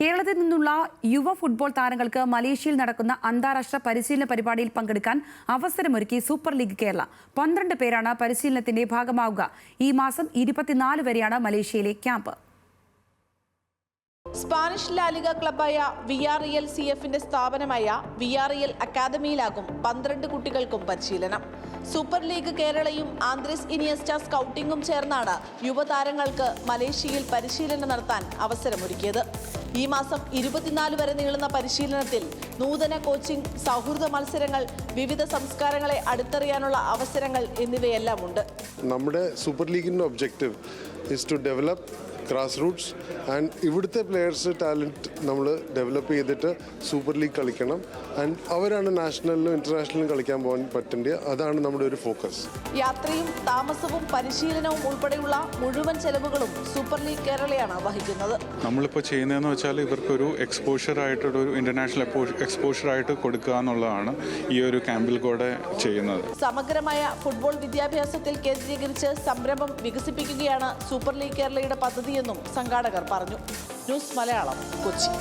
കേരളത്തിൽ നിന്നുള്ള യുവ ഫുട്ബോൾ താരങ്ങൾക്ക് മലേഷ്യയിൽ നടക്കുന്ന അന്താരാഷ്ട്ര പരിശീലന പരിപാടിയിൽ പങ്കെടുക്കാൻ അവസരമൊരുക്കി സൂപ്പർ ലീഗ് കേരള. 12 പേരാണ് പരിശീലനത്തിന്റെ ഭാഗമാവുക. ഈ മാസം 24 വരെയാണ് മലേഷ്യയിലെ ക്യാമ്പ്. സ്പാനിഷ് ലാലിഗ ക്ലബായ വിയാറിയൽ CFന്റെ സ്ഥാപനമായ വിയാറിയൽ അക്കാദമിയിലാകും 12 കുട്ടികൾക്കും പരിശീലനം. സൂപ്പർ ലീഗ് കേരളയും ആന്ത്രേസ് ഇനിയസ്റ്റ സ്കൗട്ടിംഗും ചേർന്നാണ് യുവതാരങ്ങൾക്ക് മലേഷ്യയിൽ പരിശീലനം നടത്താൻ അവസരമൊരുക്കിയത്. ഈ മാസം 24 വരെ നീളുന്ന പരിശീലനത്തിൽ നൂതന കോച്ചിംഗ്, സൗഹൃദ മത്സരങ്ങൾ, വിവിധ സംസ്കാരങ്ങളെ അടുത്തറിയാനുള്ള അവസരങ്ങൾ എന്നിവയെല്ലാം ഉണ്ട്. നമ്മുടെ സൂപ്പർ ലീഗിന്റെ objective is to develop grassroots and ഇവിടുത്തെ പ്ലെയേഴ്സ് ടാലൻറ്റ് നമ്മൾ ഡെവലപ്പ് ചെയ്തിട്ട് സൂപ്പർ ലീഗ് കളിക്കണം. ആൻഡ് അവരാണ് നാഷണലിലും ഇന്റർനാഷണലിലും കളിക്കാൻ പോകാൻ പറ്റേണ്ടത്. അതാണ് നമ്മുടെ ഒരു ഫോക്കസ്. യാത്രയും താമസവും പരിശീലനവും ഉൾപ്പെടെയുള്ള മുഴുവൻ ചെലവുകളും സൂപ്പർ ലീഗ് കേരളയാണ് വഹിക്കുന്നത്. നമ്മളിപ്പോൾ ചെയ്യുന്നതെന്ന് വെച്ചാൽ ഇവർക്കൊരു എക്സ്പോഷറായിട്ടൊരു ഇന്റർനാഷണൽ എക്സ്പോഷറായിട്ട് കൊടുക്കുക എന്നുള്ളതാണ് ഈ ഒരു ക്യാമ്പിൽ കൂടെ ചെയ്യുന്നത്. സമഗ്രമായ ഫുട്ബോൾ വിദ്യാഭ്യാസത്തിൽ കേന്ദ്രീകരിച്ച് സംരംഭം വികസിപ്പിക്കുകയാണ് സൂപ്പർ ലീഗ് കേരളയുടെ പദ്ധതിയെന്നും സംഘാടകർ പറഞ്ഞു. ന്യൂസ് മലയാളം, കൊച്ചി.